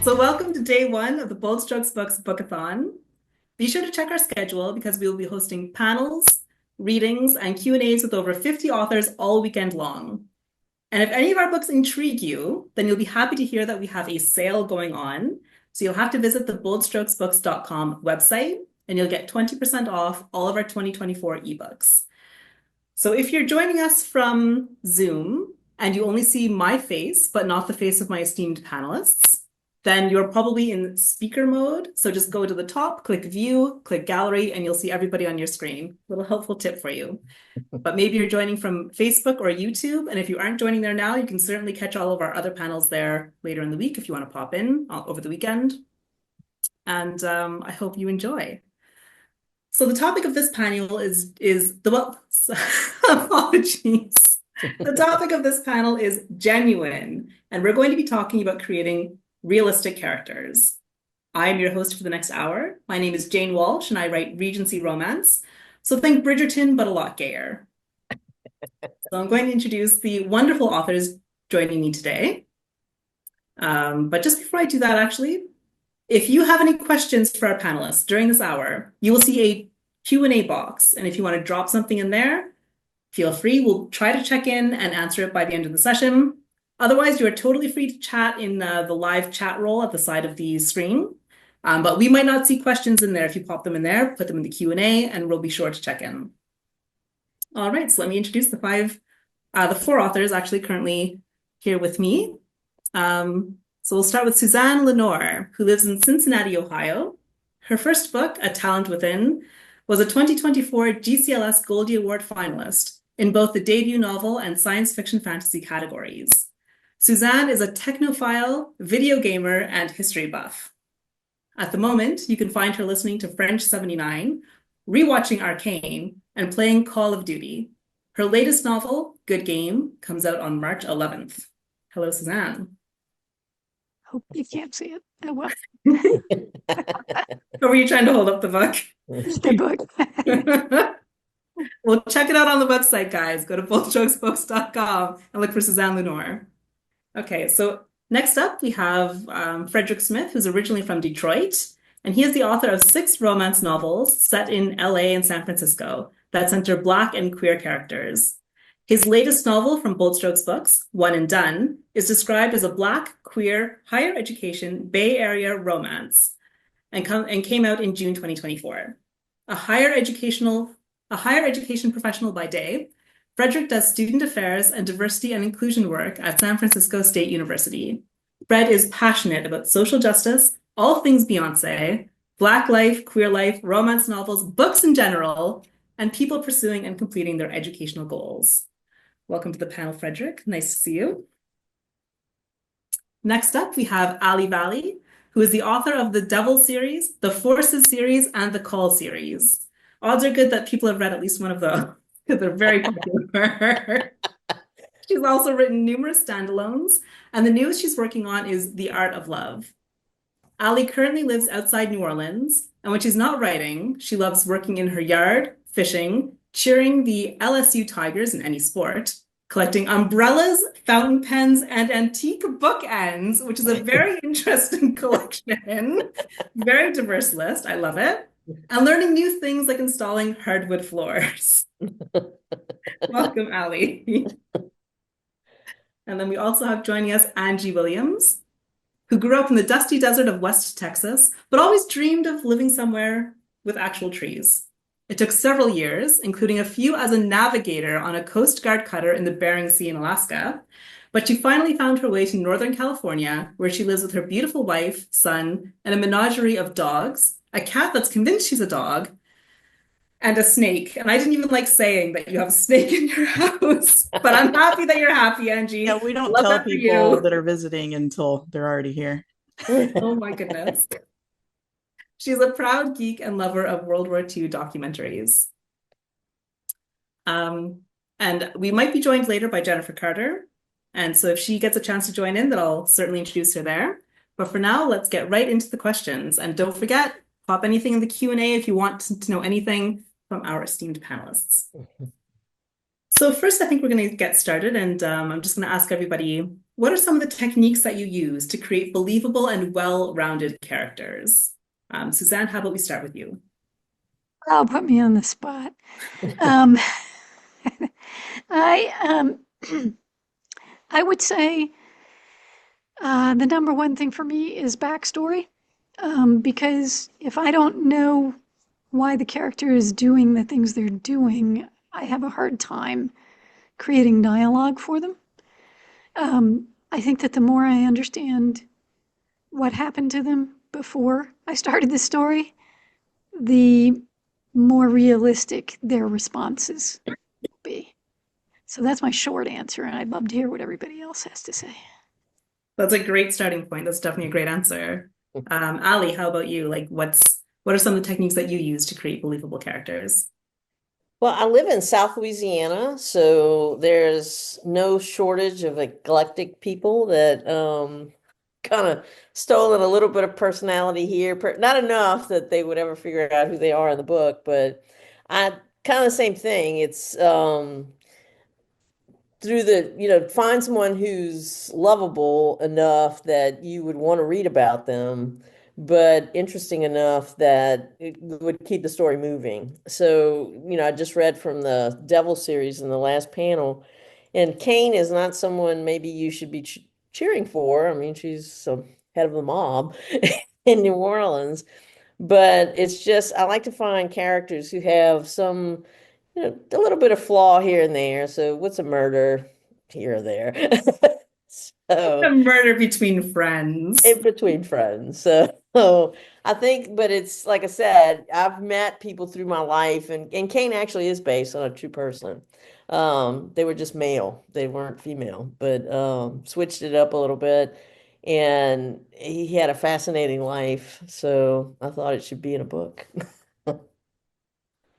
So welcome to day one of the Bold Strokes Books Bookathon. Be sure to check our schedule because we will be hosting panels, readings, and Q&As with over 50 authors all weekend long. And if any of our books intrigue you, then you'll be happy to hear that we have a sale going on. So you'll have to visit the boldstrokesbooks.com website and you'll get 20% off all of our 2024 ebooks. So if you're joining us from Zoom and you only see my face, but not the face of my esteemed panelists, then you're probably in speaker mode. So just go to the top, click view, click gallery, and you'll see everybody on your screen. Little helpful tip for you. But maybe you're joining from Facebook or YouTube. And if you aren't joining there now, you can certainly catch all of our other panels there later in the week if you want to pop in over the weekend. And I hope you enjoy. So the topic of this panel is apologies. The topic of this panel is genuine, and we're going to be talking about creating realistic characters. I am your host for the next hour. My name is Jane Walsh, and I write Regency romance. So think Bridgerton, but a lot gayer. So I'm going to introduce the wonderful authors joining me today. But just before I do that, actually, if you have any questions for our panelists during this hour, you will see a Q&A box. And if you want to drop something in there, feel free. We'll try to check in and answer it by the end of the session. Otherwise, you are totally free to chat in the live chat role at the side of the screen. But we might not see questions in there. If you pop them in there, put them in the Q&A, and we'll be sure to check in. All right, so let me introduce the four authors actually currently here with me. So we'll start with Suzanne Lenoir, who lives in Cincinnati, Ohio. Her first book, A Talent Within, was a 2024 GCLS Goldie Award finalist in both the debut novel and science fiction fantasy categories. Suzanne is a technophile, video gamer, and history buff. At the moment, you can find her listening to French 79, rewatching Arcane, and playing Call of Duty. Her latest novel, Good Game, comes out on March 11th. Hello, Suzanne. Hope you can't see it. Oh, well. Or were you trying to hold up the book? The book. Well, check it out on the website, guys. Go to boldstrokesbooks.com and look for Suzanne Lenoir. Okay, so next up we have Frederick Smith, who's originally from Detroit, and he is the author of 6 romance novels set in LA and San Francisco that center Black and queer characters. His latest novel from Bold Strokes Books, One and Done, is described as a Black, queer, higher education Bay Area romance and came out in June 2024. A higher education professional by day, Frederick does student affairs and diversity and inclusion work at San Francisco State University. Fred is passionate about social justice, all things Beyonce, Black life, queer life, romance novels, books in general, and people pursuing and completing their educational goals. Welcome to the panel, Frederick. Nice to see you. Next up, we have Ali Valley, who is the author of the Devil series, the Forces series, and the Call series. Odds are good that people have read at least one of those. They're very popular. She's also written numerous standalones, and the newest she's working on is The Art of Love. Ali currently lives outside New Orleans, and when she's not writing, she loves working in her yard, fishing, cheering the LSU Tigers in any sport, collecting umbrellas, fountain pens, and antique bookends, which is a very interesting collection. Very diverse list. I love it. And learning new things like installing hardwood floors. Welcome, Ali. And then we also have joining us Angie Williams, who grew up in the dusty desert of West Texas, but always dreamed of living somewhere with actual trees. It took several years, including a few as a navigator on a Coast Guard cutter in the Bering Sea in Alaska, but she finally found her way to Northern California, where she lives with her beautiful wife, son, and a menagerie of dogs, a cat that's convinced she's a dog, and a snake. And I didn't even like saying that you have a snake in your house, but I'm happy that you're happy, Angie. Yeah, we don't Love tell that for people you. that are visiting until they're already here. Oh my goodness. She's a proud geek and lover of World War II documentaries. And we might be joined later by Jennifer Carter. And so if she gets a chance to join in, then I'll certainly introduce her there. But for now, let's get right into the questions. And don't forget, pop anything in the Q&A if you want to know anything from our esteemed panelists. So first, I think we're going to get started, and I'm just going to ask everybody, what are some of the techniques that you use to create believable and well-rounded characters? Suzanne, how about we start with you? Oh, put me on the spot. Um, I I would say the number one thing for me is backstory, because if I don't know why the character is doing the things they're doing, I have a hard time creating dialogue for them. I think that the more I understand what happened to them before I started the story, the more realistic their responses will be. So that's my short answer, and I'd love to hear what everybody else has to say. That's a great starting point. That's definitely a great answer. Ali, how about you? Like, what are some of the techniques that you use to create believable characters? Well, I live in South Louisiana, so there's no shortage of eclectic people that kind of stolen a little bit of personality here. Not enough that they would ever figure out who they are in the book, but I kind of the same thing. It's through find someone who's lovable enough that you would want to read about them, but interesting enough that it would keep the story moving. So, I just read from the Devil series in the last panel, and Kane is not someone maybe you should be cheering for. I mean, she's some head of the mob in New Orleans, but it's just I like to find characters who have some a little bit of flaw here and there. So what's a murder here or there? A So murder between friends. in between friends. So I think, but it's like I said, I've met people through my life, and Kane actually is based on a true person. They were just male, they weren't female, but switched it up a little bit. And he had a fascinating life, so I thought it should be in a book.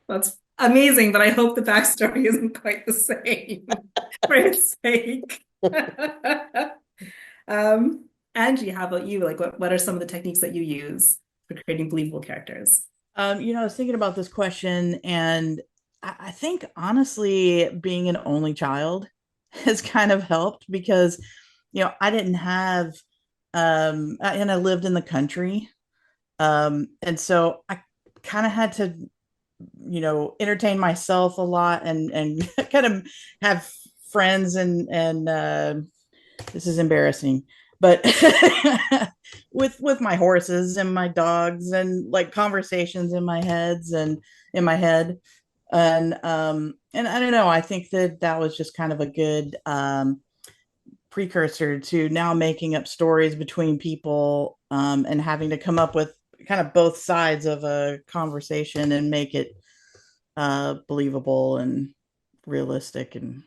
That's amazing, but I hope the backstory isn't quite the same for its sake. Angie, how about you? Like, what are some of the techniques that you use for creating believable characters? I was thinking about this question, and I think honestly, being an only child has kind of helped because, I didn't have, and I lived in the country. And so I kind of had to, entertain myself a lot and kind of have friends and this is embarrassing, but with my horses and my dogs and like conversations in my heads and in my head. And I don't know, I think that was just kind of a good precursor to now making up stories between people, and having to come up with kind of both sides of a conversation and make it believable and realistic. And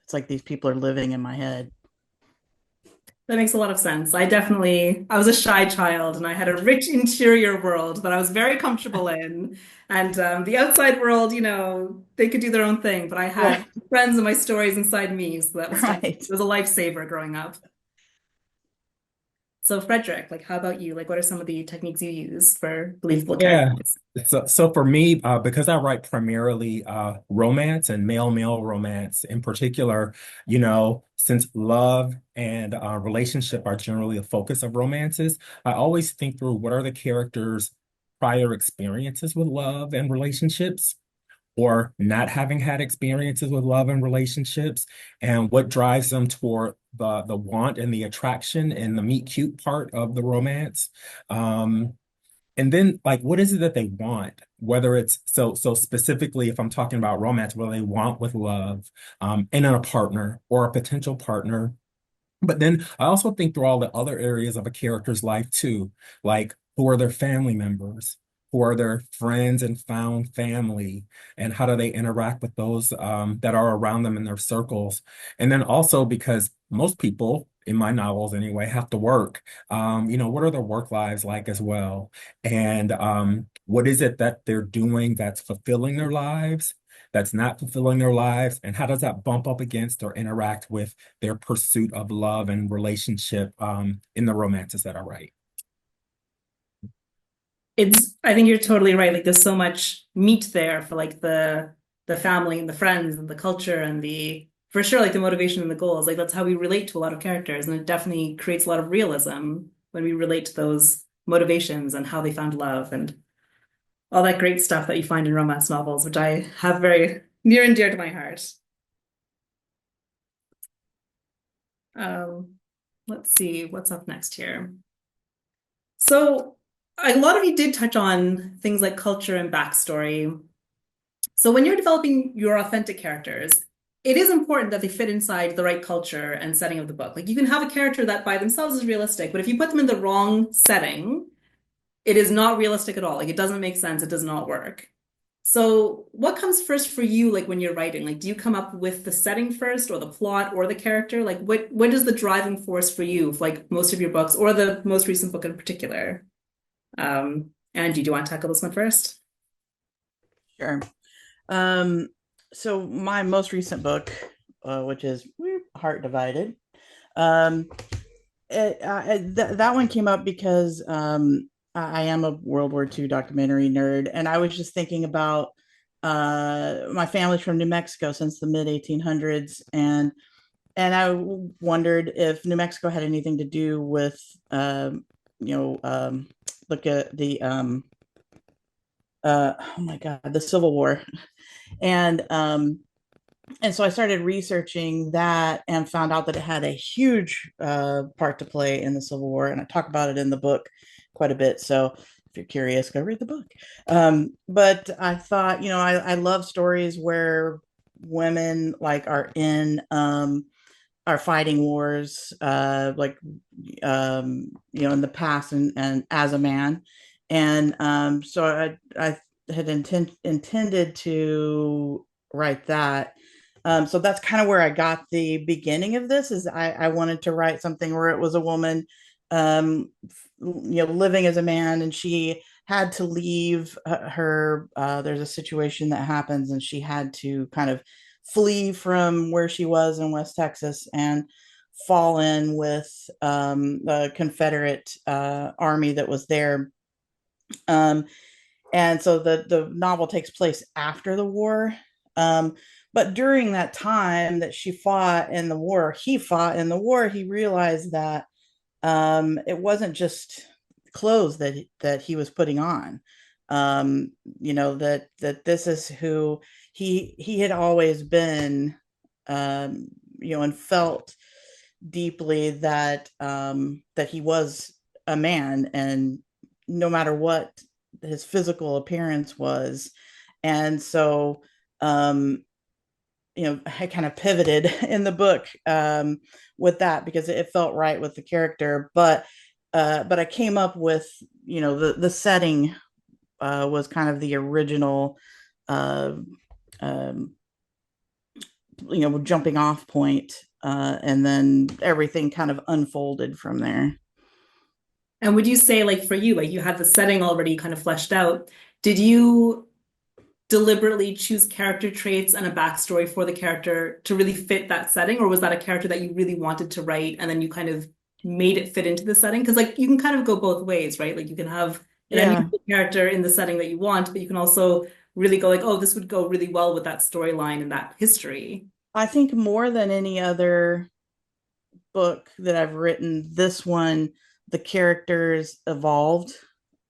it's like these people are living in my head. That makes a lot of sense. I was a shy child and I had a rich interior world that I was very comfortable in. And the outside world, they could do their own thing, but I Yeah. had friends and my stories inside me. So that was Right. it was a lifesaver growing up. So Frederick, like, how about you? Like, what are some of the techniques you use for believable Yeah. characters? So for me, because I write primarily romance and male romance in particular, since love and relationship are generally a focus of romances, I always think through what are the characters' prior experiences with love and relationships, or not having had experiences with love and relationships, and what drives them toward the want and the attraction and the meet cute part of the romance. And then like what is it that they want? Whether it's so specifically, if I'm talking about romance, what do they want with love, and in a partner or a potential partner. But then I also think through all the other areas of a character's life too, like who are their family members, who are their friends and found family, and how do they interact with those that are around them in their circles. And then also because most people, in my novels anyway, have to work. What are their work lives like as well? And what is it that they're doing that's fulfilling their lives? That's not fulfilling their lives, and how does that bump up against or interact with their pursuit of love and relationship in the romances that I write? I think you're totally right. Like, there's so much meat there for like the the family and the friends and the culture and the for sure like the motivation and the goals. Like that's how we relate to a lot of characters, and it definitely creates a lot of realism when we relate to those motivations and how they found love and all that great stuff that you find in romance novels, which I have very near and dear to my heart. Um, let's see what's up next here. So a lot of you did touch on things like culture and backstory. So when you're developing your authentic characters, it is important that they fit inside the right culture and setting of the book. Like you can have a character that by themselves is realistic, but if you put them in the wrong setting, it is not realistic at all. Like it doesn't make sense. It does not work. So what comes first for you, like when you're writing? Like, do you come up with the setting first or the plot or the character? Like what is the driving force for you, for like most of your books or the most recent book in particular? Angie, do you want to tackle this one first? Sure. So my most recent book, which is Heart Divided, that one came up because I am a World War II documentary nerd, and I was just thinking about my family's from New Mexico since the mid 1800s, and I wondered if New Mexico had anything to do with look at the oh my God, the Civil War, and so I started researching that and found out that it had a huge part to play in the Civil War, and I talk about it in the book quite a bit. So if you're curious, go read the book. But I thought, I love stories where women like are fighting wars, in the past and as a man, and so I had intended to write that. So that's kind of where I got the beginning of this. Is I wanted to write something where it was a woman, living as a man, and she had to leave her. There's a situation that happens, and she had to kind of flee from where she was in West Texas and fall in with the Confederate army that was there. And so the novel takes place after the war. But during that time that she fought in the war, he fought in the war, he realized that it wasn't just clothes that he was putting on. That this is who he had always been, and felt deeply that that he was a man, and no matter what his physical appearance was. And so I kind of pivoted in the book with that because it felt right with the character. But I came up with, the setting was kind of the original jumping off point, and then everything kind of unfolded from there. And would you say, like for you, like you had the setting already kind of fleshed out, did you deliberately choose character traits and a backstory for the character to really fit that setting? Or was that a character that you really wanted to write and then you kind of made it fit into the setting? Because like you can kind of go both ways, right? Like you can have an unusual character in the setting that you want, but you can also really go like, oh, this would go really well with that storyline and that history. I think more than any other book that I've written, this one, the characters evolved.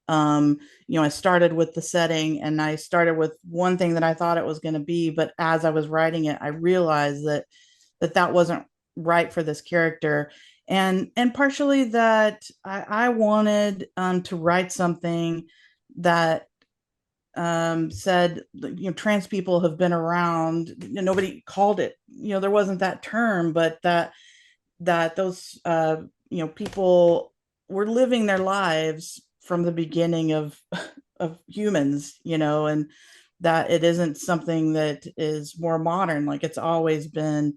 I started with the setting, and I started with one thing that I thought it was going to be, but as I was writing it, I realized that wasn't right for this character, and partially that I wanted to write something that said, trans people have been around. Nobody called it, there wasn't that term, but that those people were living their lives from the beginning of humans, and that it isn't something that is more modern. Like it's always been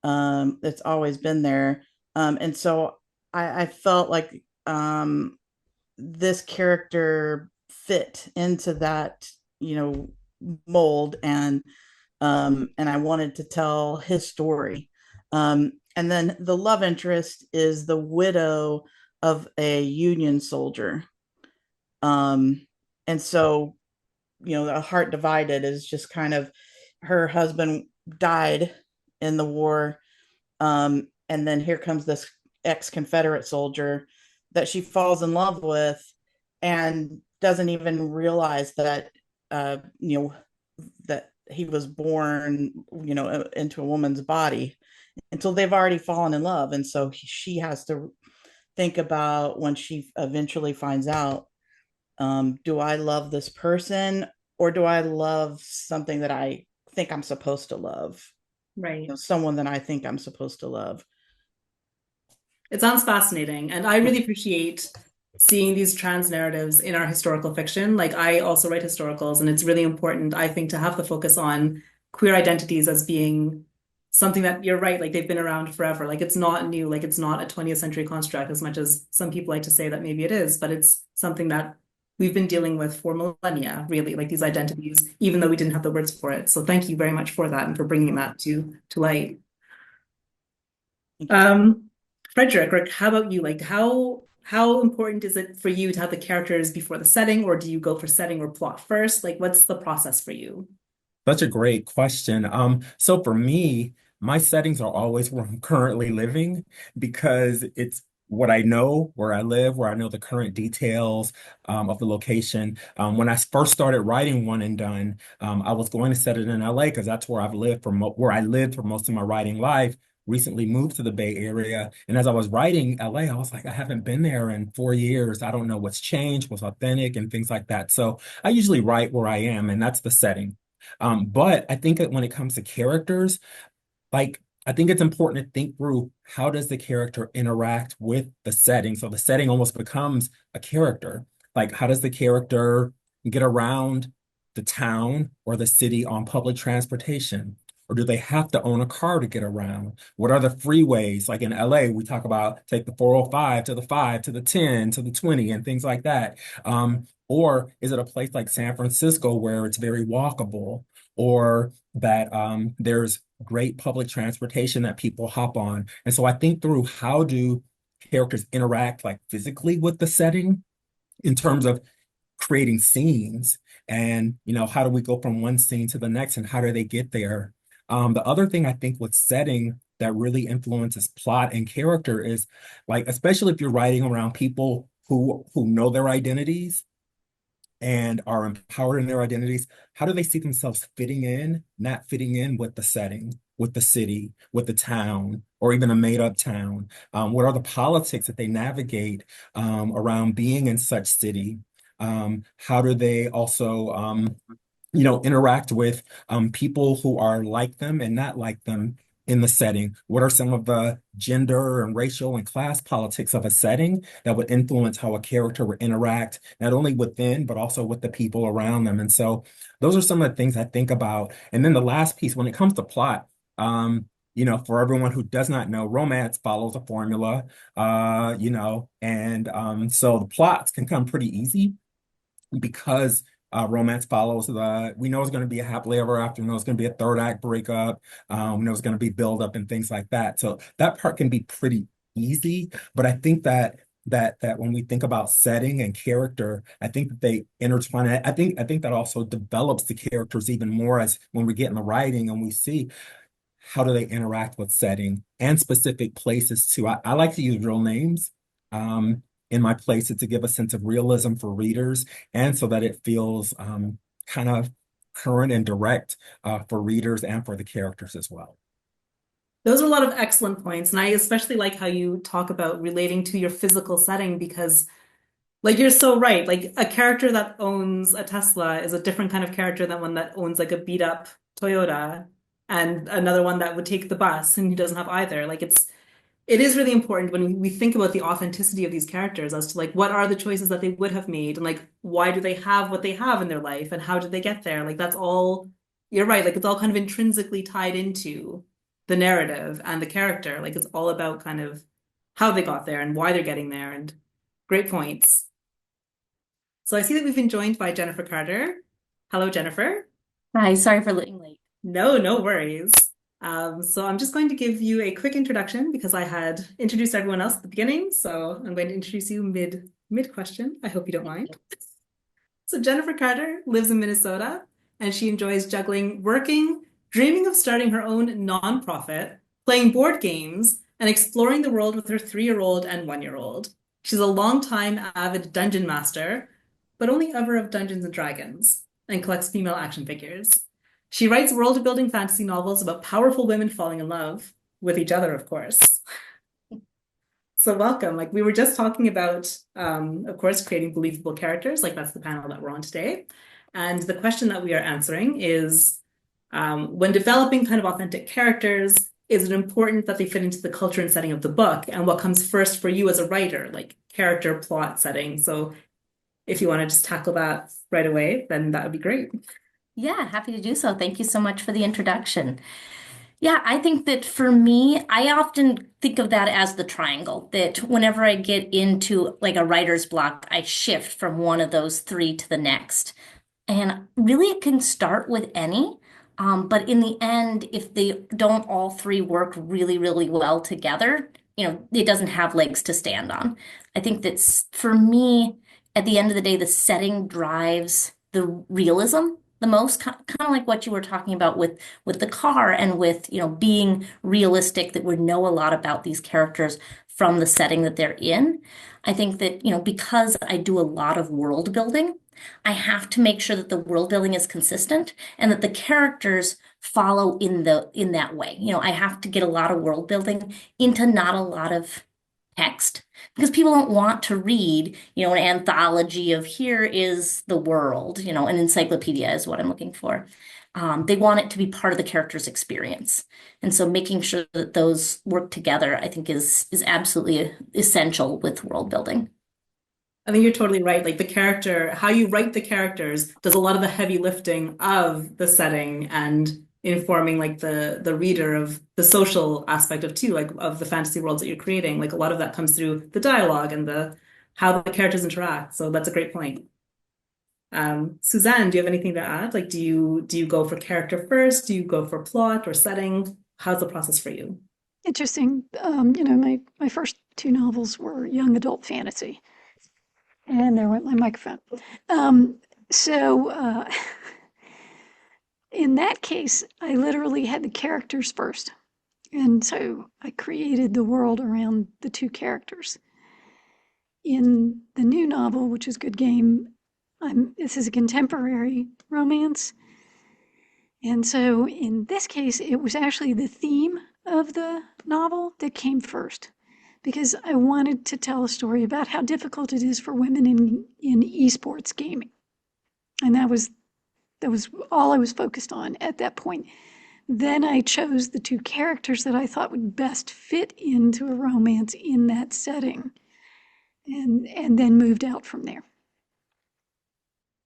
there. And so I felt like this character fit into that, mold, and I wanted to tell his story. And then the love interest is the widow of a Union soldier. And so, A Heart Divided is just kind of, her husband died in the war. And then here comes this ex-Confederate soldier that she falls in love with and doesn't even realize that, you know, that he was born, you know, into a woman's body until they've already fallen in love. And so she has to think about when she eventually finds out, do I love this person or do I love something that I think I'm supposed to love? Right. You know, someone that I think I'm supposed to love. It sounds fascinating, and I really appreciate seeing these trans narratives in our historical fiction. Like, I also write historicals, and it's really important, I think, to have the focus on queer identities as being something that, you're right, like they've been around forever. Like, it's not new, like it's not a 20th century construct, as much as some people like to say that maybe it is, but it's something that we've been dealing with for millennia, really, like these identities, even though we didn't have the words for it. So thank you very much for that and for bringing that to light. Frederick, Rick, how about you? Like, how important is it for you to have the characters before the setting, or do you go for setting or plot first? Like, what's the process for you? Such a great question. So for me, my settings are always where I'm currently living because it's what I know, where I live, where I know the current details of the location. When I first started writing One and Done, I was going to set it in LA because that's where I've lived for where I lived for most of my writing life. Recently moved to the Bay Area, and as I was writing LA, I was like, I haven't been there in 4 years. I don't know what's changed, what's authentic, and things like that. So I usually write where I am, and that's the setting. But I think that when it comes to characters, like I think it's important to think through how does the character interact with the setting? So the setting almost becomes a character. Like how does the character get around the town or the city on public transportation? Or do they have to own a car to get around? What are the freeways? Like in LA, we talk about take the 405 to the 5 to the 10 to the 20 and things like that. Or is it a place like San Francisco where it's very walkable, or that there's great public transportation that people hop on? And so I think through how do characters interact like physically with the setting in terms of creating scenes, and how do we go from one scene to the next and how do they get there? The other thing I think with setting that really influences plot and character is like, especially if you're writing around people who know their identities and are empowered in their identities, how do they see themselves fitting in, not fitting in with the setting, with the city, with the town, or even a made-up town? What are the politics that they navigate around being in such city? How do they also, interact with people who are like them and not like them in the setting? What are some of the gender and racial and class politics of a setting that would influence how a character would interact, not only within, but also with the people around them? And so those are some of the things I think about. And then the last piece, when it comes to plot, for everyone who does not know, romance follows a formula, and so the plots can come pretty easy because romance follows we know it's going to be a happily ever after, we know it's going to be a third act breakup, we know it's going to be build up and things like that. So that part can be pretty easy, but I think that when we think about setting and character, I think that they intertwine. I think that also develops the characters even more as when we get in the writing and we see how do they interact with setting and specific places too. I like to use real names in my places to give a sense of realism for readers, and so that it feels kind of current and direct for readers and for the characters as well. Those are a lot of excellent points, and I especially like how you talk about relating to your physical setting because, like, you're so right. Like, a character that owns a Tesla is a different kind of character than one that owns like a beat up Toyota, and another one that would take the bus and who doesn't have either. Like, it is really important when we think about the authenticity of these characters as to like what are the choices that they would have made, and like why do they have what they have in their life and how did they get there? Like, that's all, you're right, like it's all kind of intrinsically tied into the narrative and the character. Like, it's all about kind of how they got there and why they're getting there, and great points. So I see that we've been joined by Jennifer Carter. Hello, Jennifer. Hi, sorry for being late. No worries. So I'm just going to give you a quick introduction because I had introduced everyone else at the beginning. So I'm going to introduce you mid question. I hope you don't mind. So Jennifer Carter lives in Minnesota, and she enjoys juggling working, dreaming of starting her own nonprofit, playing board games, and exploring the world with her 3-year-old and 1-year-old. She's a longtime avid dungeon master, but only ever of Dungeons and Dragons, and collects female action figures. She writes world-building fantasy novels about powerful women falling in love with each other, of course. So welcome. Like we were just talking about, of course, creating believable characters. Like that's the panel that we're on today. And the question that we are answering is, when developing kind of authentic characters, is it important that they fit into the culture and setting of the book? And what comes first for you as a writer, like character, plot, setting? So if you want to just tackle that right away, then that would be great. Yeah, happy to do so. Thank you so much for the introduction. Yeah, I think that for me, I often think of that as the triangle, that whenever I get into like a writer's block, I shift from one of those three to the next. And really, it can start with any. But in the end, if they don't all three work really, really well together, it doesn't have legs to stand on. I think that's for me, at the end of the day, the setting drives the realism the most, kind of like what you were talking about with the car and with, being realistic, that we know a lot about these characters from the setting that they're in. I think that, because I do a lot of world building, I have to make sure that the world building is consistent and that the characters follow in that way. I have to get a lot of world building into not a lot of text because people don't want to read, an anthology of here is the world, an encyclopedia is what I'm looking for. They want it to be part of the character's experience. And so making sure that those work together, I think is absolutely essential with world building. I think you're totally right. Like the character, how you write the characters does a lot of the heavy lifting of the setting and informing like the reader of the social aspect of too, like of the fantasy worlds that you're creating. Like a lot of that comes through the dialogue and the how the characters interact. So that's a great point. Suzanne, do you have anything to add? Like, do you go for character first? Do you go for plot or setting? How's the process for you? Interesting. My first two novels were young adult fantasy. And there went my microphone. So in that case, I literally had the characters first. And so I created the world around the two characters. In the new novel, which is Good Game, this is a contemporary romance. And so in this case, it was actually the theme of the novel that came first, because I wanted to tell a story about how difficult it is for women in esports gaming. And that was all I was focused on at that point. Then I chose the two characters that I thought would best fit into a romance in that setting, and then moved out from there.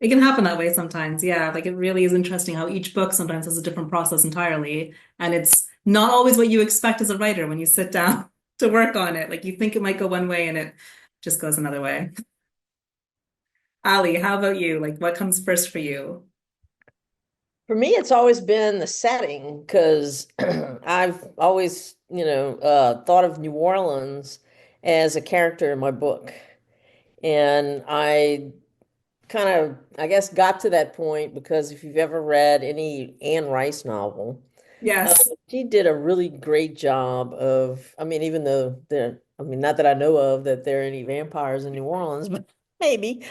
It can happen that way sometimes. Yeah, like it really is interesting how each book sometimes has a different process entirely. And it's not always what you expect as a writer when you sit down to work on it. Like you think it might go one way and it just goes another way. Ali, how about you? Like what comes first for you? For me, it's always been the setting because I've always, thought of New Orleans as a character in my book. And I kind of, I guess, got to that point because if you've ever read any Anne Rice novel, Yes. she did a really great job of, even though not that I know of that there are any vampires in New Orleans, but maybe,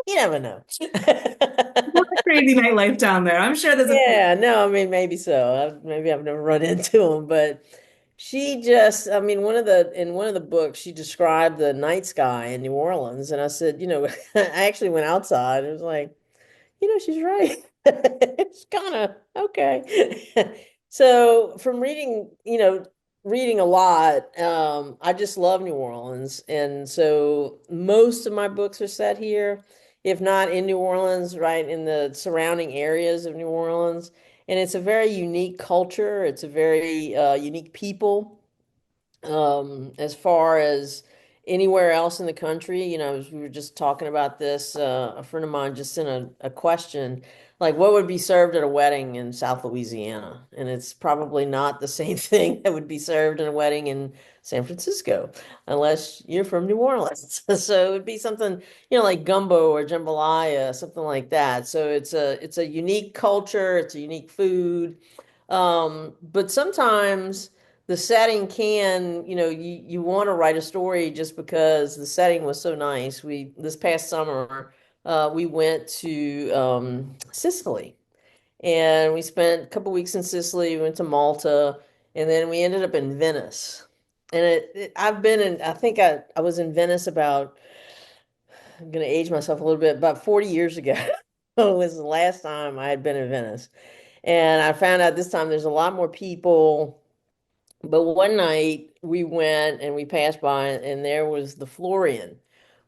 you never know. What a crazy nightlife down there. I'm sure there's a Yeah, no, maybe so. Maybe I've never run into them, but she just, in one of the books, she described the night sky in New Orleans, and I said, I actually went outside. It was like, she's right. It's kind of okay. So from reading a lot, I just love New Orleans, and so most of my books are set here, if not in New Orleans, right in the surrounding areas of New Orleans. And it's a very unique culture. It's a very unique people. As far as anywhere else in the country, as we were just talking about this, a friend of mine just sent a question, like what would be served at a wedding in South Louisiana? And it's probably not the same thing that would be served in a wedding in San Francisco, unless you're from New Orleans. So it would be something, like gumbo or jambalaya, something like that. So it's a unique culture, it's a unique food. But sometimes the setting can, you want to write a story just because the setting was so nice. This past summer, we went to Sicily, and we spent a couple weeks in Sicily. We went to Malta, and then we ended up in Venice. And I think I was in Venice about, I'm going to age myself a little bit, about 40 years ago. It was the last time I had been in Venice. And I found out this time there's a lot more people. But one night we went and we passed by, and there was the Florian,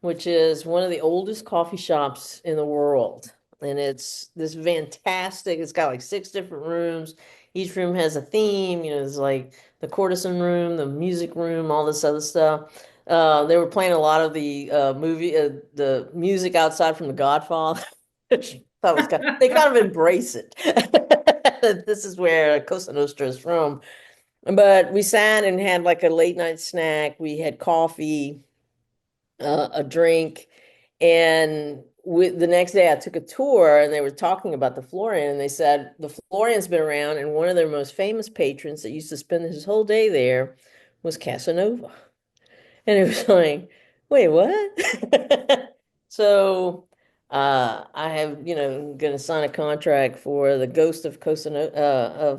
which is one of the oldest coffee shops in the world. And it's this fantastic, it's got like 6 different rooms. Each room has a theme, it's like the courtesan room, the music room, all this other stuff. They were playing a lot of the music outside from The Godfather. Which I thought was they kind of embrace it. This is where Cosa Nostra is from. But we sat and had like a late night snack. We had coffee, a drink, and the next day I took a tour, and they were talking about the Florian, and they said the Florian's been around, and one of their most famous patrons that used to spend his whole day there was Casanova. And it was like, wait, what? So I have, going to sign a contract for the Ghost of Casanova,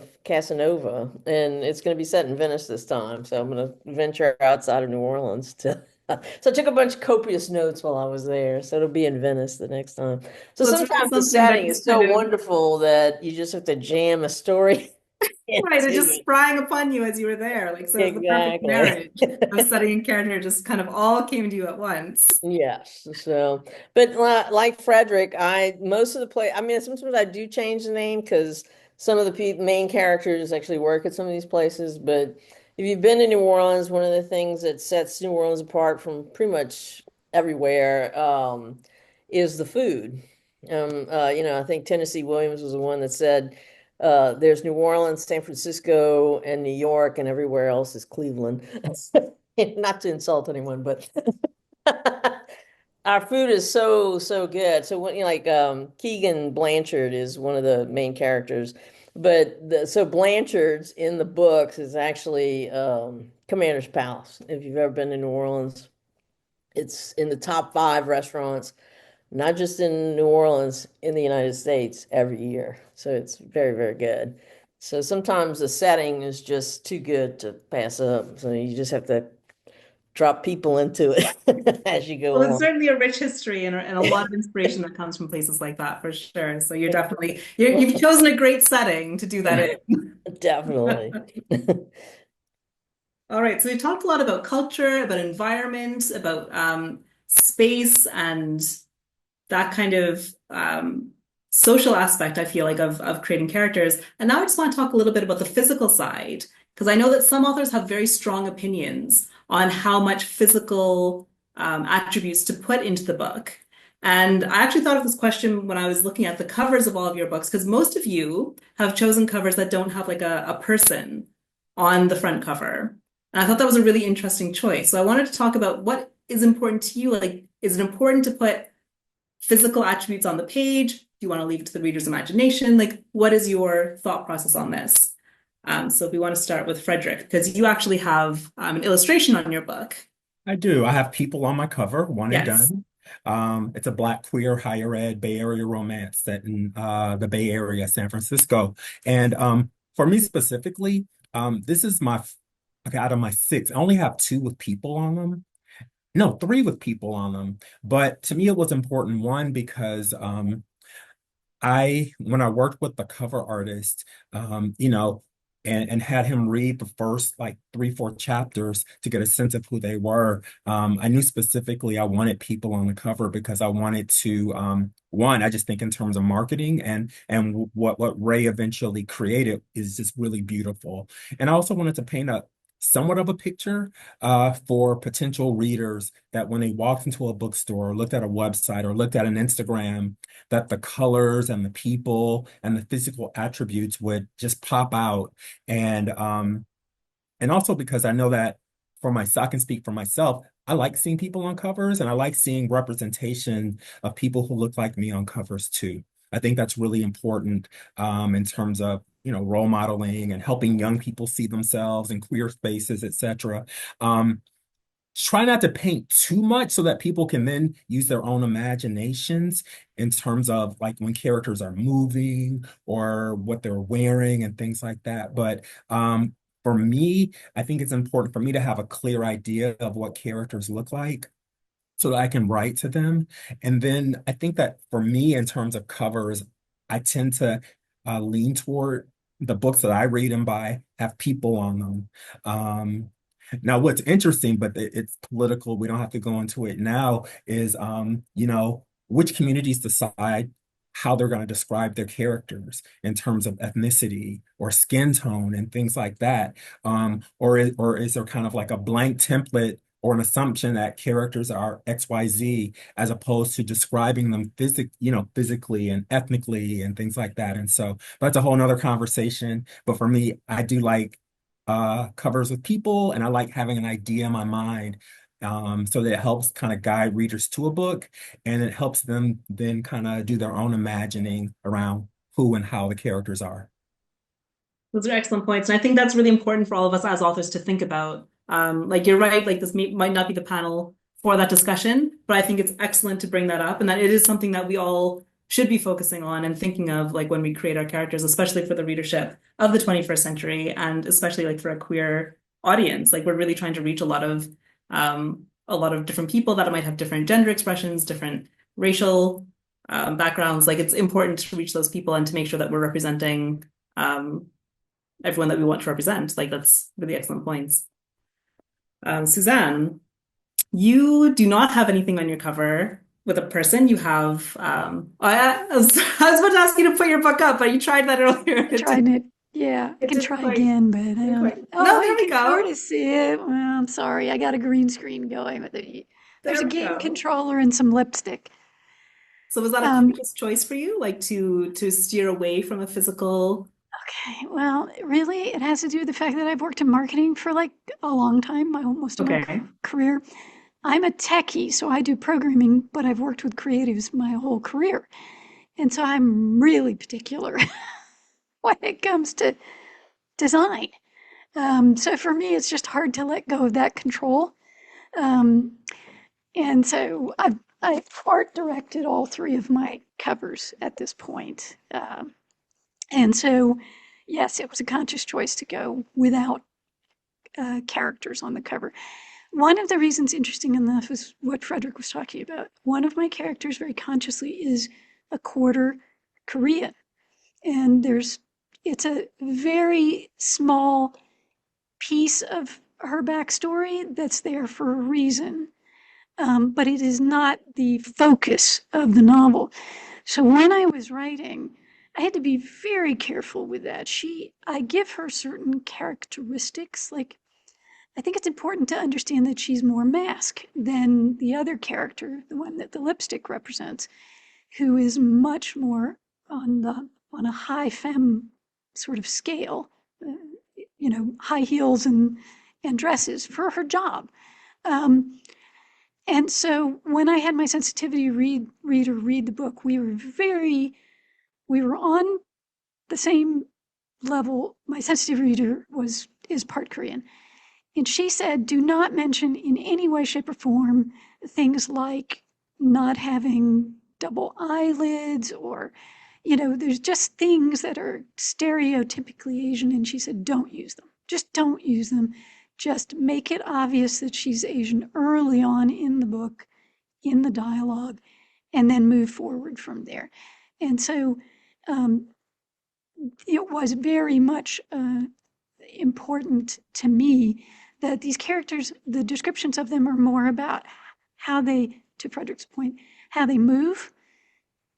and it's going to be set in Venice this time. So I'm going to venture outside of New Orleans to. So I took a bunch of copious notes while I was there. So it'll be in Venice the next time. So So it's really sometimes the something that setting is is so kind of wonderful that you just have to jam a story right, it into just it. sprang upon you as you were there. Like, so it's the perfect Exactly. marriage of setting and character just kind of all came to you at once. Yes. So, but like Frederick, most of the play, I mean, sometimes I do change the name because some of the main characters actually work at some of these places. But if you've been to New Orleans, one of the things that sets New Orleans apart from pretty much everywhere, is the food. I think Tennessee Williams was the one that said, there's New Orleans, San Francisco, and New York, and everywhere else is Cleveland. Not to insult anyone, but our food is so, so good. So when Keegan Blanchard is one of the main characters, but so Blanchard's in the books is actually Commander's Palace. If you've ever been to New Orleans, it's in the top 5 restaurants, not just in New Orleans, in the United States every year. So it's very, very good. So sometimes the setting is just too good to pass up. So you just have to drop people into it as you go Well, it's along. certainly a rich history and a lot of inspiration that comes from places like that for sure. So you've chosen a great setting to do that in. Definitely. All right, so we talked a lot about culture, about environment, about space, and that kind of social aspect, I feel like, of creating characters. And now I just want to talk a little bit about the physical side, because I know that some authors have very strong opinions on how much physical attributes to put into the book. And I actually thought of this question when I was looking at the covers of all of your books, because most of you have chosen covers that don't have like a person on the front cover. And I thought that was a really interesting choice. So I wanted to talk about what is important to you. Like, is it important to put physical attributes on the page? Do you want to leave it to the reader's imagination? Like, what is your thought process on this? So if we want to start with Frederick, because you actually have an illustration on your book. I do. I have people on my cover, one and Yes. done. It's a Black queer higher ed Bay Area romance set in the Bay Area, San Francisco. And for me specifically, this is okay, out of my 6, I only have 2 with people on them. No, 3 with people on them. But to me, it was important, one, because when I worked with the cover artist, and had him read the first like 3, 4 chapters to get a sense of who they were. I knew specifically I wanted people on the cover because I wanted to, one, I just think in terms of marketing and what Ray eventually created is just really beautiful. And I also wanted to paint a somewhat of a picture for potential readers that when they walked into a bookstore or looked at a website or looked at an Instagram, that the colors and the people and the physical attributes would just pop out. And also because I know that I can speak for myself, I like seeing people on covers and I like seeing representation of people who look like me on covers too. I think that's really important in terms of role modeling and helping young people see themselves in queer spaces, etc. Try not to paint too much so that people can then use their own imaginations in terms of like when characters are moving or what they're wearing and things like that. But for me, I think it's important for me to have a clear idea of what characters look like so that I can write to them. And then I think that for me, in terms of covers, I tend to lean toward the books that I read and buy have people on them. Now, what's interesting, but it's political, we don't have to go into it now, is which communities decide how they're going to describe their characters in terms of ethnicity or skin tone and things like that. Or is there kind of like a blank template or an assumption that characters are XYZ as opposed to describing them physically and ethnically and things like that. And so that's a whole nother conversation. But for me, I do like covers with people, and I like having an idea in my mind so that it helps kind of guide readers to a book, and it helps them then kind of do their own imagining around who and how the characters are. Those are excellent points. And I think that's really important for all of us as authors to think about. Like you're right, like might not be the panel for that discussion, but I think it's excellent to bring that up and that it is something that we all should be focusing on and thinking of like when we create our characters, especially for the readership of the 21st century and especially like for a queer audience. Like we're really trying to reach a lot of different people that might have different gender expressions, different racial backgrounds. Like it's important to reach those people and to make sure that we're representing everyone that we want to represent. Like that's really excellent points. Suzanne, you do not have anything on your cover with a person. You have I was about to ask you to put your book up, but you tried that earlier. I tried it. Yeah, I can try again, but I don't. No, there you we can go. sort of see it. Well, I'm sorry, I got a green screen going with it. There's a game controller and some lipstick. So was that a conscious choice for you, like to steer away from a physical? Okay, well, really, it has to do with the fact that I've worked in marketing for like a long time, most of my career. I'm a techie, so I do programming, but I've worked with creatives my whole career. And so I'm really particular when it comes to design. So for me, it's just hard to let go of that control. And so I've art directed all three of my covers at this point. And so, yes, it was a conscious choice to go without characters on the cover. One of the reasons, interesting enough, is what Frederick was talking about. One of my characters, very consciously, is a quarter Korean. And it's a very small piece of her backstory that's there for a reason. But it is not the focus of the novel. So when I was writing, I had to be very careful with that. I give her certain characteristics, like I think it's important to understand that she's more mask than the other character, the one that the lipstick represents, who is much more on a high femme sort of scale, high heels and dresses for her job. And so when I had my sensitivity reader read the book, we were on the same level. My sensitive reader is part Korean. And she said, do not mention in any way, shape, or form things like not having double eyelids or, there's just things that are stereotypically Asian. And she said, don't use them. Just don't use them. Just make it obvious that she's Asian early on in the book, in the dialogue, and then move forward from there. And so it was very much important to me that these characters, the descriptions of them are more about how they, to Frederick's point, how they move,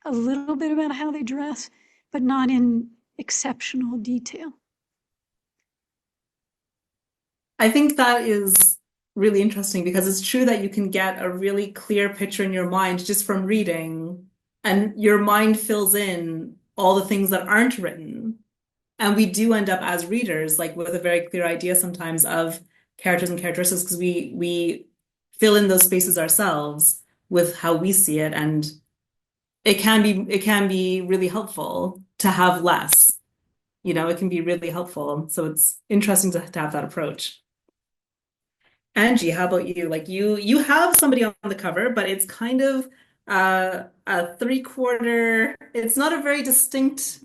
a little bit about how they dress, but not in exceptional detail. I think that is really interesting because it's true that you can get a really clear picture in your mind just from reading, and your mind fills in all the things that aren't written. And we do end up as readers, like with a very clear idea sometimes of characters and characteristics because we fill in those spaces ourselves with how we see it. And it can be really helpful to have less, you know, it can be really helpful. So it's interesting to have that approach. Angie, how about you? Like you have somebody on the cover, but it's kind of a three-quarter, it's not a very distinct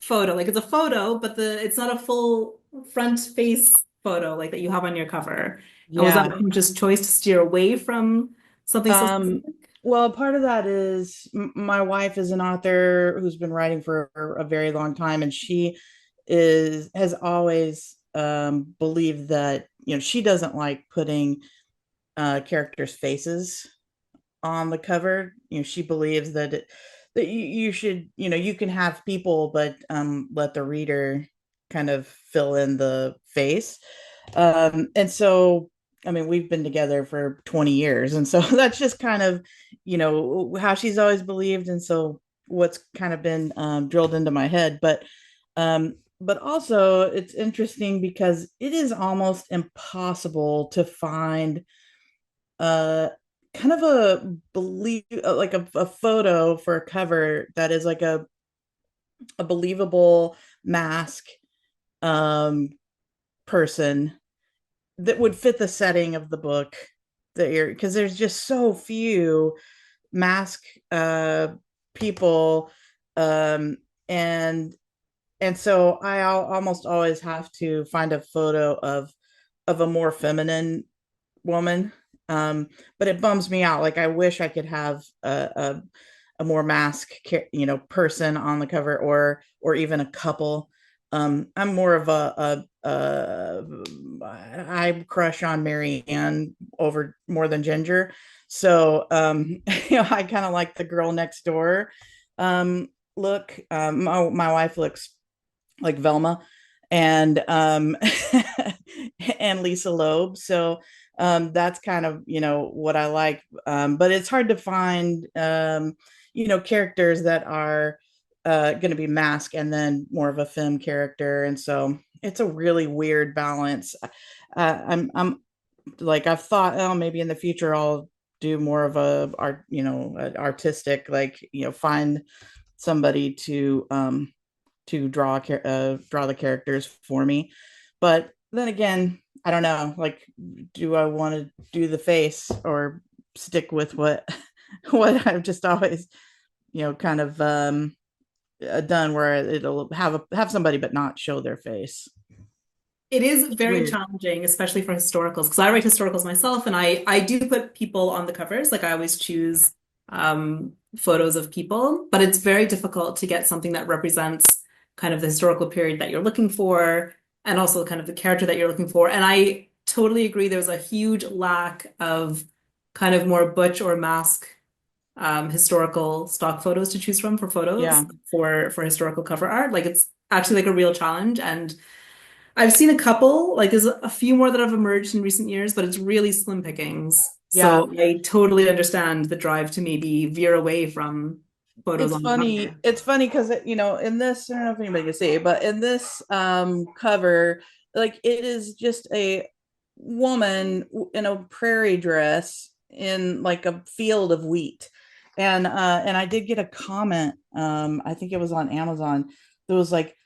photo. Like it's a photo, but it's not a full front face photo like that you have on your cover. And was that Yeah. a conscious choice to steer away from something so Um, specific? well, part of that is my wife is an author who's been writing for a very long time, and she has always believed that, you know, she doesn't like putting characters' faces on the cover. You know, she believes that that you should, you know, you can have people, but let the reader kind of fill in the face. And so, I mean, we've been together for 20 years, and so that's just kind of, you know, how she's always believed, and so what's kind of been drilled into my head. But also it's interesting because it is almost impossible to find uh kind of a believe like a photo for a cover that is like a believable mask um person that would fit the setting of the book that you're, because there's just so few mask people, um and so almost always have to find a photo of a more feminine woman. But it bums me out. Like I wish I could have a more mask, you know, person on the cover, or even a couple. I'm more of I crush on Mary Ann over more than Ginger. So you know, I kind of like the girl next door look. My wife looks like Velma and and Lisa Loeb. So that's kind of, you know, what I like. But it's hard to find, you know, characters that are going to be masked and then more of a femme character. And so it's a really weird balance. I'm like, I've thought, oh, maybe in the future I'll do more of a art, you know, artistic, like, you know, find somebody to draw the characters for me. But then again, I don't know. Like, do I want to do the face or stick with what what I've just always, you know, kind of done, where it'll have somebody but not show their face. It is It's very weird. challenging, especially for historicals, because I write historicals myself, and I do put people on the covers. Like I always choose photos of people, but it's very difficult to get something that represents kind of the historical period that you're looking for, and also kind of the character that you're looking for. And I totally agree. There's a huge lack of kind of more butch or mask historical stock photos to choose from for photos Yeah. for historical cover art. Like it's actually like a real challenge, and I've seen a couple, like there's a few more that have emerged in recent years, but it's really slim pickings. Yeah. So I totally understand the drive to maybe veer away from photos It's on the funny. cover. It's funny because, you know, in this, I don't know if anybody can see, but in this cover, like it is just a woman in a prairie dress in like a field of wheat. And I did get a comment, I think it was on Amazon, that was like,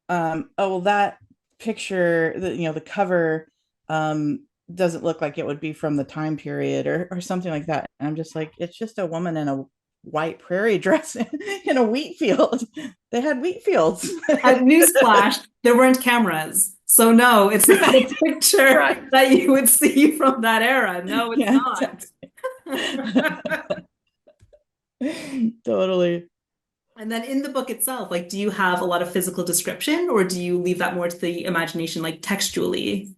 oh well, that picture, the, you know, the cover doesn't look like it would be from the time period, or something like that. And I'm just like, it's just a woman in a white prairie dress in a wheat field. They had wheat fields. Newsflash, there weren't cameras. So no, it's not a Right. picture Right. that you would see from that era. No, it's Yeah, not. totally. And then in the book itself, like, do you have a lot of physical description or do you leave that more to the imagination, like textually?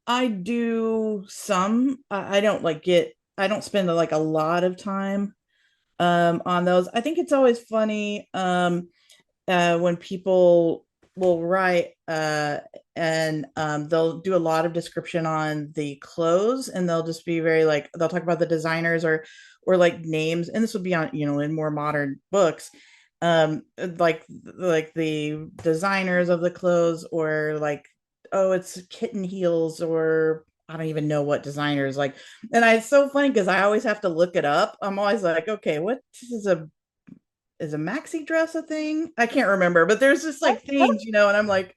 I do some. I don't I don't spend like a lot of time on those. I think it's always funny when people will write and they'll do a lot of description on the clothes, and they'll just be very like, they'll talk about the designers, or like names, and this would be on, you know, in more modern books, like the designers of the clothes, or like, oh, it's kitten heels, or I don't even know what designers like. And it's so funny because I always have to look it up. I'm always like, okay, what is a is a maxi dress a thing? I can't remember, but there's just like things, and I'm like,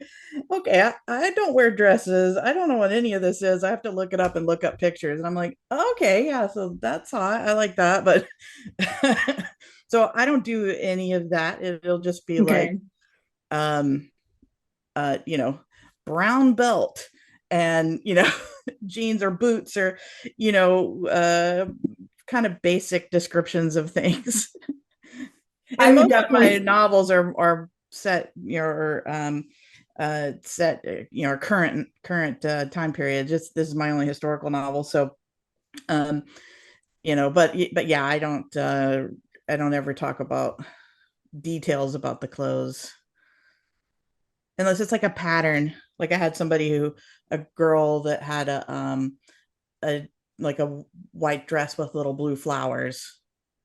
okay, I don't wear dresses. I don't know what any of this is. I have to look it up and look up pictures. And I'm like, okay, yeah, so that's hot. I like that. But so I don't do any of that. It'll just be like, Okay. um, brown belt and, jeans or boots or, kind of basic descriptions of things. I And would most of my definitely, novels are set, set, current time period. Just this is my only historical novel, so um, but yeah, I don't ever talk about details about the clothes unless it's like a pattern. Like I had a girl that had a like a white dress with little blue flowers.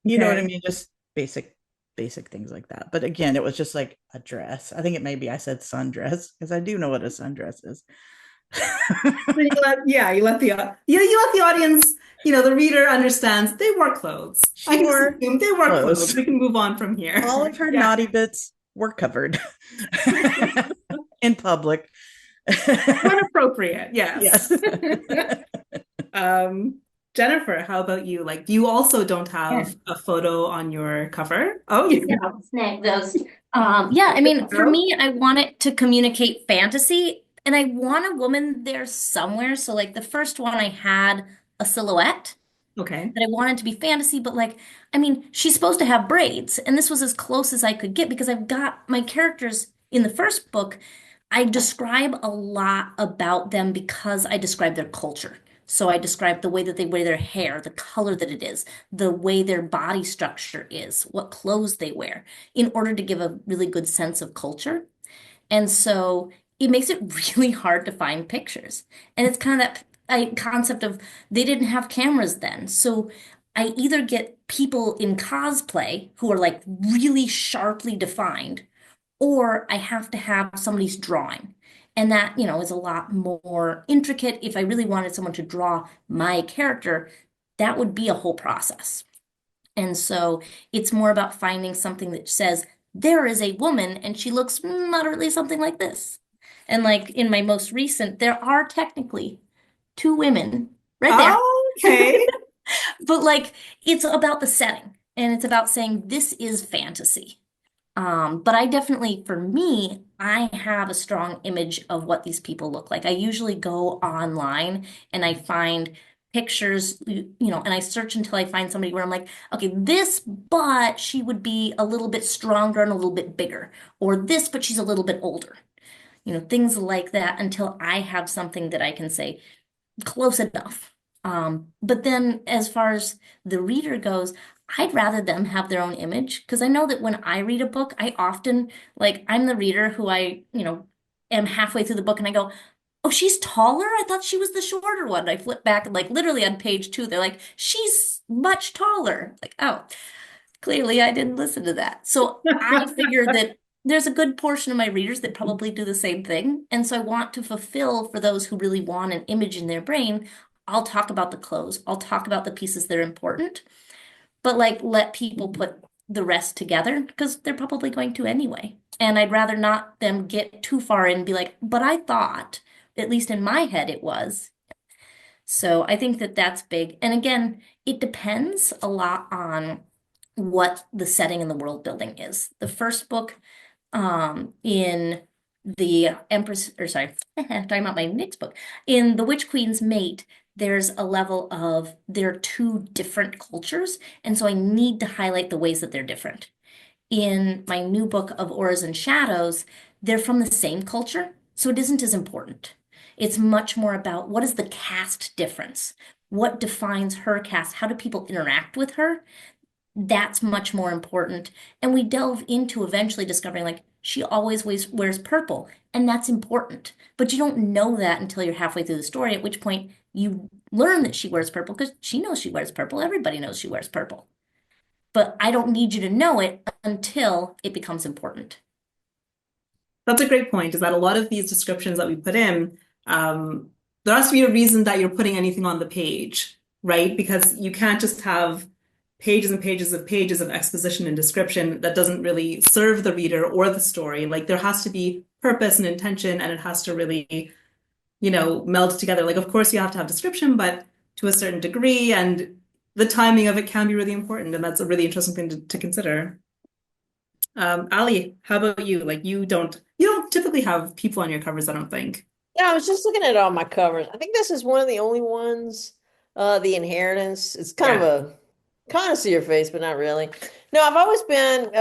You know what I okay. mean? Just basic things like that. But again, it was just like a dress. I think I said sundress because I do know what a sundress is. So you let the audience, the reader understands they wore clothes. I can just Sure. assume they wore clothes. Close. We can move on from here. All of her Yeah. naughty bits were covered in public. When appropriate, yes. Yes. Jennifer, how about you? Like, you also don't Yeah. have a photo on your cover? Oh, yeah. Yeah, I'll snag those. Yeah, I mean, for me, I want it to communicate fantasy, and I want a woman there somewhere. So, like, the first one, I had a silhouette Okay. that I wanted to be fantasy, but like, I mean, she's supposed to have braids, and this was as close as I could get because I've got my characters in the first book. I describe a lot about them because I describe their culture. So I describe the way that they wear their hair, the color that it is, the way their body structure is, what clothes they wear, in order to give a really good sense of culture. And so it makes it really hard to find pictures. And it's kind of that concept of they didn't have cameras then. So I either get people in cosplay who are like really sharply defined, or I have to have somebody's drawing. And that, is a lot more intricate. If I really wanted someone to draw my character, that would be a whole process. And so it's more about finding something that says, there is a woman and she looks moderately something like this. And like in my most recent, there are technically two women right there. Okay. But like it's about the setting and it's about saying this is fantasy. But I definitely, for me, I have a strong image of what these people look like. I usually go online and I find pictures, and I search until I find somebody where I'm like, okay, this, but she would be a little bit stronger and a little bit bigger, or this, but she's a little bit older. Things like that until I have something that I can say close enough. But then as far as the reader goes, I'd rather them have their own image because I know that when I read a book, I often like I'm the reader who am halfway through the book and I go, "Oh, she's taller? I thought she was the shorter one." I flip back and like literally on page 2, they're like, "She's much taller." Like, "Oh, clearly I didn't listen to that." So I figure that there's a good portion of my readers that probably do the same thing. And so I want to fulfill for those who really want an image in their brain. I'll talk about the clothes. I'll talk about the pieces that are important, but like let people put the rest together because they're probably going to anyway. And I'd rather not them get too far in and be like, but I thought, at least in my head, it was. So I think that that's big. And again, it depends a lot on what the setting and the world building is. The first book, in the Empress, or sorry, talking about my next book, in The Witch Queen's Mate, there's a level of there are two different cultures, and so I need to highlight the ways that they're different. In my new book of Auras and Shadows, they're from the same culture, so it isn't as important. It's much more about what is the caste difference? What defines her caste? How do people interact with her? That's much more important. And we delve into eventually discovering like she always wears purple, and that's important. But you don't know that until you're halfway through the story, at which point you learn that she wears purple because she knows she wears purple. Everybody knows she wears purple. But I don't need you to know it until it becomes important. That's a great point, is that a lot of these descriptions that we put in, there has to be a reason that you're putting anything on the page, right? Because you can't just have pages and pages of exposition and description that doesn't really serve the reader or the story. Like there has to be purpose and intention, and it has to really, meld together. Like, of course, you have to have description, but to a certain degree, and the timing of it can be really important, and that's a really interesting thing to consider. Ali, how about you? Like you don't typically have people on your covers, I don't think. Yeah, I was just looking at all my covers. I think this is one of the only ones, The Inheritance. It's kind of Yeah. kind of see your face, but not really. No, I've always been,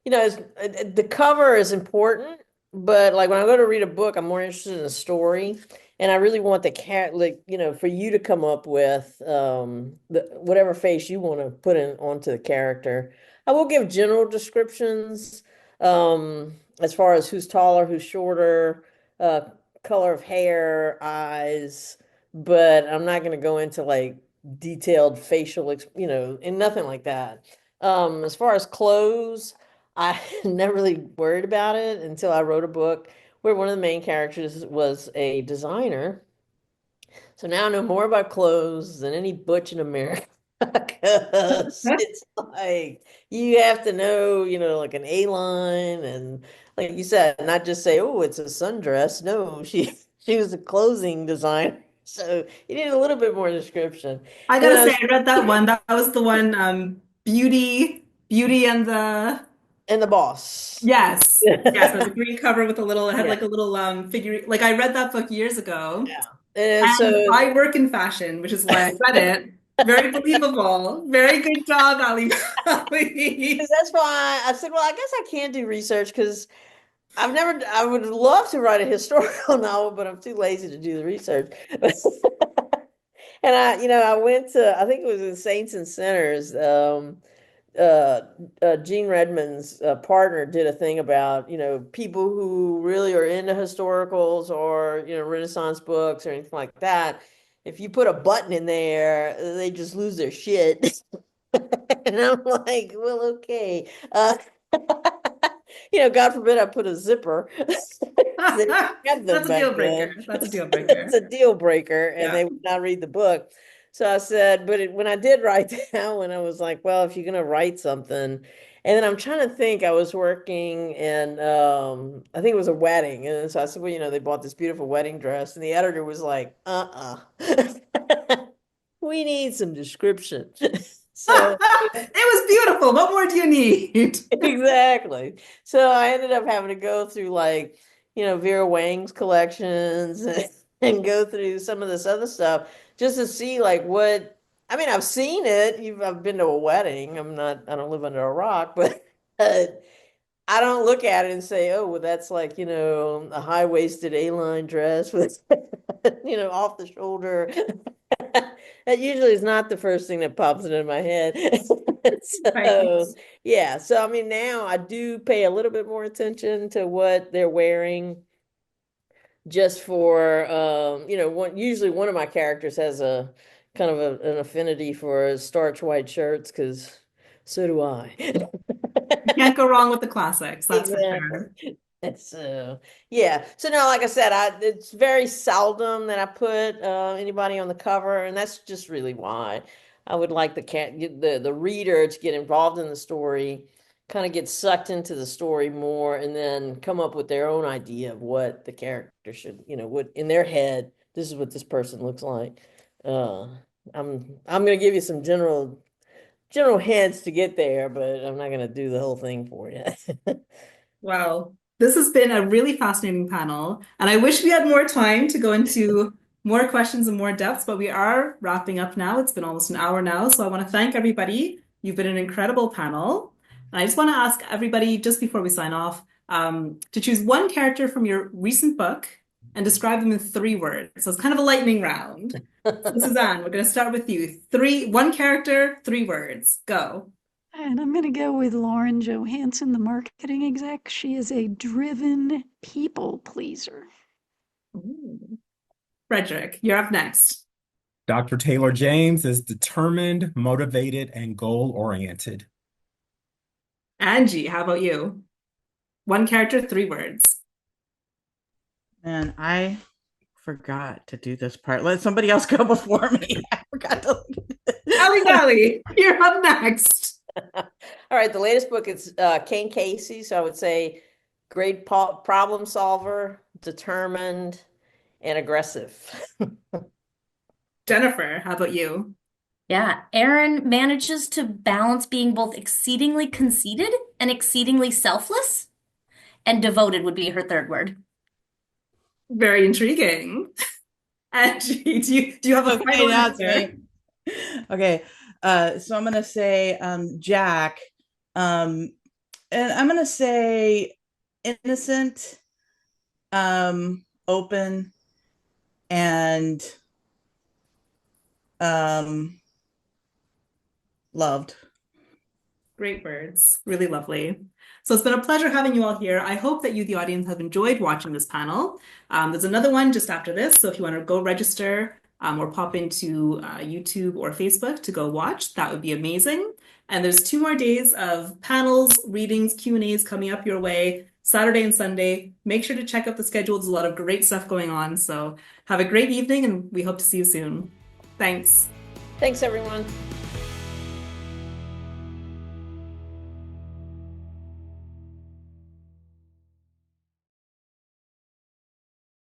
the cover is important, but like when I go to read a book, I'm more interested in the story, and I really want the cat, like, for you to come up with whatever face you want to put in onto the character. I will give general descriptions, as far as who's taller, who's shorter, uh, color of hair, eyes, but I'm not going to go into like detailed facial, and nothing like that. As far as clothes, I never really worried about it until I wrote a book where one of the main characters was a designer. So now I know more about clothes than any butch in America. Because it's like you have to know, like an A-line, and like you said, not just say, oh, it's a sundress. No, she was a clothing designer. So you need a little bit more description. I And then gotta I say, was I read that one. That was the one, Beauty and the and the boss. yes, yes, it was a green cover with it had Yeah. like a little figure. Like I read that book years ago, Yeah. And and so I work in fashion, which is why I read it. Very believable. Very good job, Ali. Ali. that's why I said, well, I guess I can do research because I would love to write a historical novel, but I'm too lazy to do the research. And I went to, I think it was in Saints and Sinners. Uh, Gene Redmond's partner did a thing about, people who really are into historicals or, Renaissance books or anything like that. If you put a button in there, they just lose their shit. And I'm like, well, okay. God forbid I put a zipper. They didn't have them That's a back deal breaker. then. That's a deal It's breaker. a deal breaker, and Yeah. they would not read the book. So I said, but when I did write that one, I was like, well, if you're gonna write something, and then I'm trying to think, I was working in I think it was a wedding, and so I said, well, they bought this beautiful wedding dress, and the editor was like, we need some description. So It was beautiful. What more do you need? exactly. So I ended up having to go through like, Vera Wang's collections and go through some of this other stuff just to see like what, I mean, I've seen it. I've been to a wedding. I don't live under a rock, but I don't look at it and say, oh, well, that's like, a high-waisted A-line dress with, off the shoulder. That usually is not the first thing that pops into my head. Right. So, yeah. So, I mean, now I do pay a little bit more attention to what they're wearing just for, usually one of my characters has a kind of an affinity for starch white shirts because so do I. You can't go wrong with the classics, that's for sure. Exactly. So yeah. So no, like I said, it's very seldom that I put anybody on the cover, and that's just really why I would like the reader to get involved in the story, kind of get sucked into the story more, and then come up with their own idea of what the character should, what in their head, this is what this person looks like. Uh, I'm gonna give you some general hints to get there, but I'm not gonna do the whole thing for you. Well, this has been a really fascinating panel, and I wish we had more time to go into more questions and more depths, but we are wrapping up now. It's been almost an hour now, so I want to thank everybody. You've been an incredible panel. And I just want to ask everybody, just before we sign off, to choose one character from your recent book and describe them in 3 words. So it's kind of a lightning round. So Suzanne, we're going to start with you. One character, 3 words. Go. And I'm going to go with Lauren Johansson, the marketing exec. She is a driven people pleaser. Ooh. Frederick, you're up next. Dr. Taylor James is determined, motivated, and goal-oriented. Angie, how about you? One character, 3 words. And I forgot to do this part. Let somebody else go before me. I forgot to. Allie Valley, you're up next. All right, the latest book is Kane Casey. So I would say great problem solver, determined, and aggressive. Jennifer, how about you? Yeah, Erin manages to balance being both exceedingly conceited and exceedingly selfless, and devoted would be her third word. Very intriguing. Angie, do you have a Okay, final that's answer? me. Okay, so I'm gonna say Jack, and I'm gonna say innocent, open, and loved. Great words. Really lovely. So it's been a pleasure having you all here. I hope that you, the audience, have enjoyed watching this panel. There's another one just after this. So if you want to go register or pop into YouTube or Facebook to go watch, that would be amazing. And there's 2 more days of panels, readings, Q&As coming up your way, Saturday and Sunday. Make sure to check out the schedule. There's a lot of great stuff going on. So have a great evening, and we hope to see you soon. Thanks. Thanks, everyone.